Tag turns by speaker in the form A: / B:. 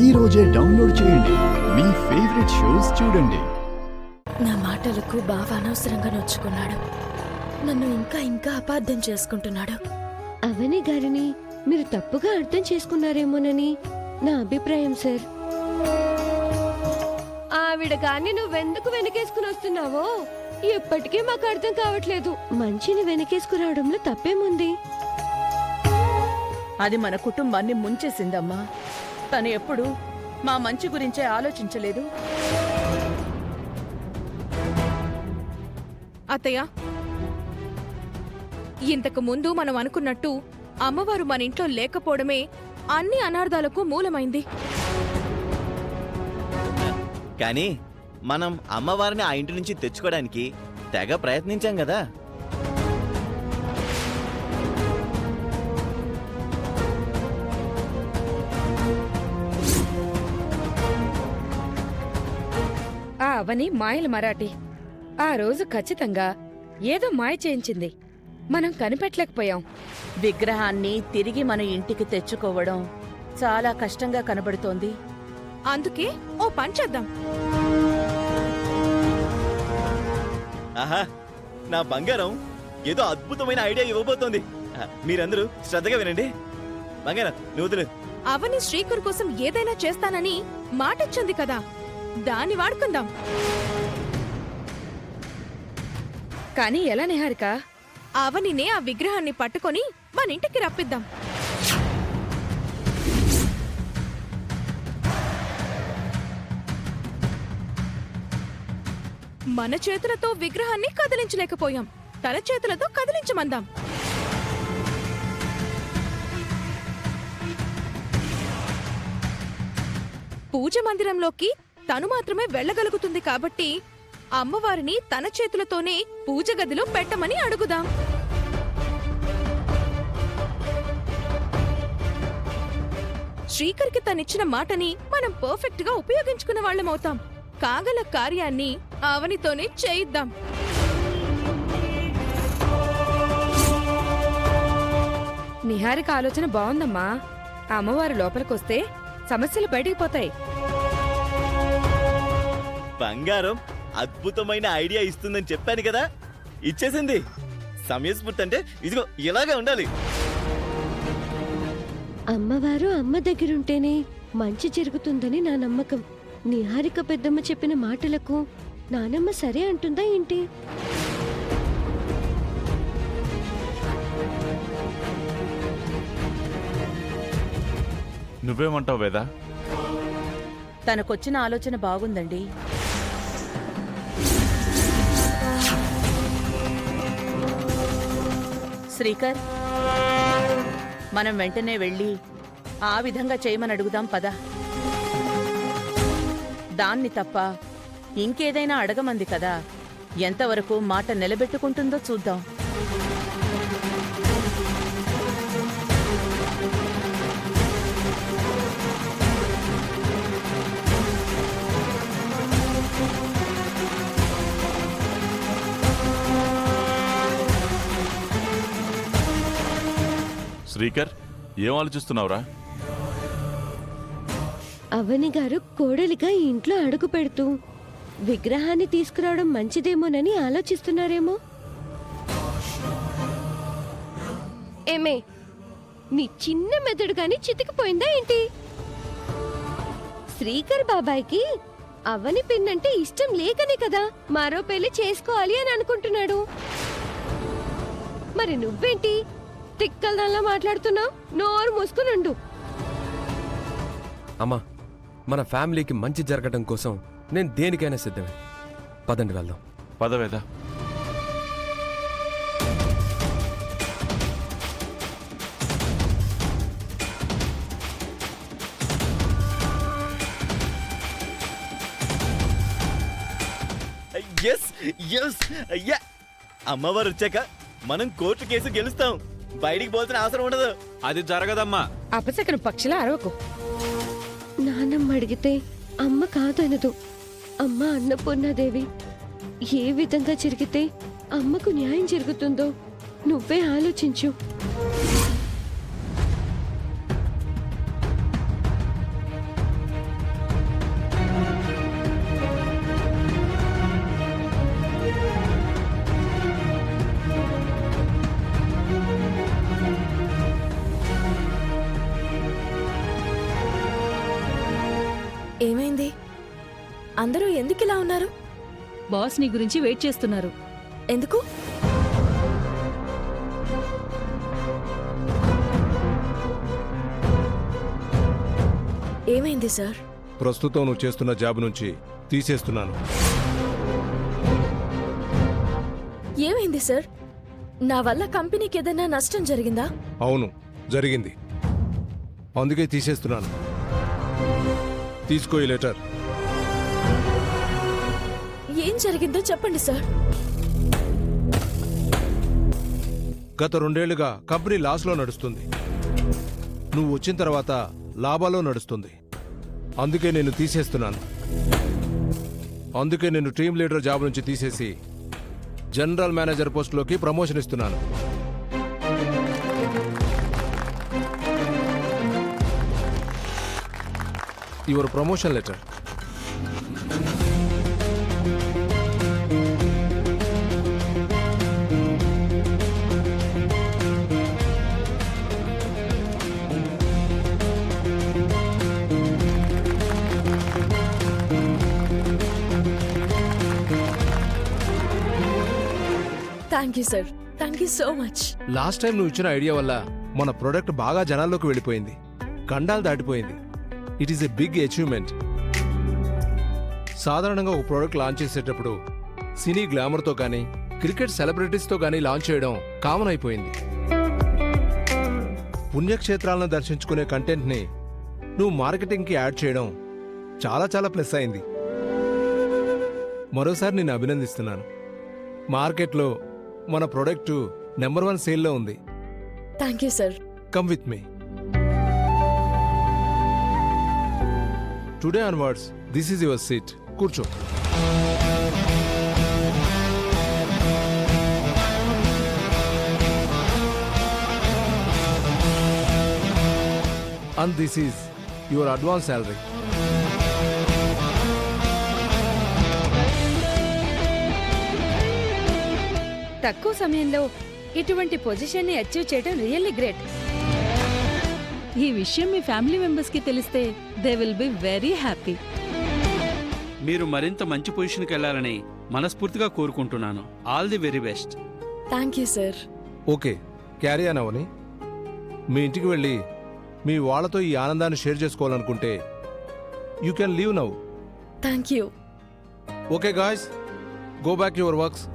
A: ఈ రోజే డౌన్లోడ్ చేయండి. మీ ఫేవరెట్ షోస్ చూడండి.
B: నా మాటలకు బావ అనవసరంగా నొచ్చుకున్నాడు. నన్ను ఇంకా ఇంకా అపార్థం చేసుకుంటున్నాడు.
C: అవని గారిని మీరు తప్పుగా అర్థం చేసుకున్నారేమోనని నా అభిప్రాయం సార్. ఆవిడ గాని నువ్వెందుకు వెనకేసుకుని వస్తున్నావో ఎప్పటికీ మాకు అర్థం కావట్లేదు. మంచిని వెనకేసుకురావడంలో తప్పేముంది?
D: అది మన కుటుంబాన్ని ముంచేసిందమ్మా. తను ఎప్పుడు మా మంచి గురించే ఆలోచించలేదు.
E: అత్తయ్య, ఇంతకు ముందు మనం అనుకున్నట్టు అమ్మవారు మన ఇంట్లో లేకపోవడమే అన్ని అనార్థాలకు మూలమైంది.
F: కానీ మనం అమ్మవారిని ఆ ఇంటి నుంచి తెచ్చుకోవడానికి తెగ ప్రయత్నించాం కదా.
G: ఆ అవని మాయల మరాఠీ ఆ రోజు ఖచ్చితంగా ఏదో మాయ చేయించింది. మనం కనిపెట్టలేకపోయాం.
D: విగ్రహాన్ని తిరిగి మన ఇంటికి తెచ్చుకోవడం చాలా కష్టంగా కనబడుతోంది.
E: అందుకే ఓ పని చేద్దాం.
F: ఆహా, నా బంగారం ఏదో అద్భుతమైన ఐడియా ఇవ్వబోతోంది. మీరందరూ శ్రద్ధగా వినండి. బంగారం, నువ్వులు.
E: అవని శ్రీకర్ కోసం ఏదైనా చేస్తానని మాటిచ్చింది కదా, దాన్ని వాడుకుందాం.
G: కానీ ఎలా నిహారిక?
E: అవనినే ఆ విగ్రహాన్ని పట్టుకొని మన ఇంటికి రప్పిద్దాం. మన చేతులతో విగ్రహాన్ని కదిలించలేకపోయాం, తన చేతులతో కదిలించమందాం. పూజ మందిరంలోకి తను మాత్రమే వెళ్ళగలుగుతుంది కాబట్టి అమ్మవారిని తన చేతులతోనే పూజ గదిలో పెట్టమని అడుగుదాం. శ్రీకర్కి తనిచ్చిన మాటని మనం పర్ఫెక్ట్ గా ఉపయోగించుకున్న వాళ్ళమవుతాం. కాగల కార్యాన్ని అవనితోనే చేయిద్దాం.
G: నిహారిక ఆలోచన బాగుందమ్మా. ఆ అమ్మవారు లోపలికొస్తే సమస్యలు బయటికి పోతాయి.
F: బంగారం అద్భుతమైన ఐడియా ఇస్తుందని చెప్పాను కదా, ఇచ్చేసింది. సమయస్ఫూర్తి అంటే ఇదిగో ఇలాగే ఉండాలి.
C: అమ్మవారు అమ్మ దగ్గరుంటేనే మంచి జరుగుతుందని నా నమ్మకం. నిహారిక పెద్దమ్మ చెప్పిన మాటలకు నానమ్మ సరే అంటుందా ఏంటి?
H: నువ్వేమంటావు వేదా?
D: తనకొచ్చిన ఆలోచన బాగుందండి. శ్రీకర్, మనం వెంటనే వెళ్ళి ఆ విధంగా చేయమని అడుగుదాం పద. దాన్ని తప్ప ఇంకేదైనా అడగమంది కదా, ఎంతవరకు మాట నిలబెట్టుకుంటుందో చూద్దాం.
H: శ్రీకర్, ఏం ఆలోచిస్తున్నావురా?
C: అవని గారు కోడలిగా ఈ ఇంట్లో అడుగు పెడుతూ విగ్రహాన్ని తీసుకురావడం మంచిదేమోనని ఆలోచిస్తున్నారేమో. ఏమే, నీ చిన్న మెదడు గాని చితికిపోయిందా ఏంటి? శ్రీకర్ బాబాయ్కి అవని పిన్నంటే ఇష్టం లేకనే కదా మరో పెళ్లి చేసుకోవాలి అని అనుకుంటున్నాడు. మరి నువ్వేంటి తిక్కల్దాల్లా మాట్లాడుతున్నావు? నోరు మూసుకునుండు.
I: అమ్మా, మన ఫ్యామిలీకి మంచి జరగడం కోసం నేను దేనికైనా సిద్ధమే. పదండి వెళ్దాం.
H: పదవేదా.
F: అమ్మవారు వచ్చాక మనం కోర్టు కేసు గెలుస్తాం. బయటికి పోతున్న అవసరం ఉండదు.
H: అది జరగదమ్మా.
G: అపశకన పక్షిలా అరవకు.
C: నానమ్మ అడిగితే అమ్మ కాదనదు. అమ్మ అన్నపూర్ణాదేవి. ఏ విధంగా జరిగితే అమ్మకు న్యాయం జరుగుతుందో నువ్వే ఆలోచించు.
B: ఏమైంది? అందరూ ఎందుకిలా ఉన్నారు?
G: బాస్ నీ గురించి వెయిట్ చేస్తున్నారు.
B: ఎందుకు? ఏమైంది సార్?
J: ప్రస్తుతం నువ్వు చేస్తున్న జాబ్ నుంచి తీసేస్తున్నాను.
B: ఏమైంది సార్? నా వల్ల కంపెనీకి ఏదైనా నష్టం జరిగిందా?
J: అవును, జరిగింది. అందుకే తీసేస్తున్నాను. తీసుకో ఈ లెటర్.
B: ఏం జరిగిందో చెప్పండి సార్.
J: గత 2 ఏళ్లుగా కంపెనీ లాస్లో నడుస్తుంది. నువ్వు వచ్చిన తర్వాత లాభాలో నడుస్తుంది. అందుకే నేను తీసేస్తున్నాను. అందుకే నేను టీమ్ లీడర్ జాబ్ నుంచి తీసేసి జనరల్ మేనేజర్ పోస్టులోకి ప్రమోషన్ ఇస్తున్నాను. Your promotion letter.
B: Thank you sir. Thank you so much.
J: Last time నువ్వు ఇచ్చిన ఐడియా వల్ల మన ప్రోడక్ట్ బాగా జనాల్లోకి వెళ్ళిపోయింది. ఖండాలు దాటిపోయింది. It is a big achievement. సాధారణంగా ఒక ప్రోడక్ట్ లాంచ్ చేసేటప్పుడు సినీ గ్లామర్తో కానీ క్రికెట్ సెలబ్రిటీస్తో కానీ లాంచ్ చేయడం కామన్ అయిపోయింది. పుణ్యక్షేత్రాలను దర్శించుకునే కంటెంట్ని నువ్వు మార్కెటింగ్కి యాడ్ చేయడం చాలా చాలా ప్లస్ అయింది. మరోసారి నేను అభినందిస్తున్నాను. మార్కెట్లో మన ప్రోడక్ట్ నెంబర్ 1 సేల్లో ఉంది.
B: Thank you sir.
J: Come with me. Today onwards this is your seat. కూర్చో. And this is your advance salary.
G: తక్కువ సమయంలో ఇటువంటి పొజిషన్ని అచీవ్ చేయడం రియల్లీ గ్రేట్.
K: ఈ విషయం మీ ఫ్యామిలీ మెంబర్స్ కి తెలిస్తే they will be very happy.
L: మీరు మరింత మంచి పొజిషన్కి వెళ్ళాలని మనస్ఫూర్తిగా కోరుకుంటున్నాను. All the very best.
B: Thank you sir.
J: Okay, carry on Avani. మీ ఇంటికి వెళ్ళి మీ వాళ్ళతో ఈ ఆనందాన్ని షేర్ చేసుకోవాలనుకుంటే you can leave now.
B: Thank you.
J: Okay guys, go back your works.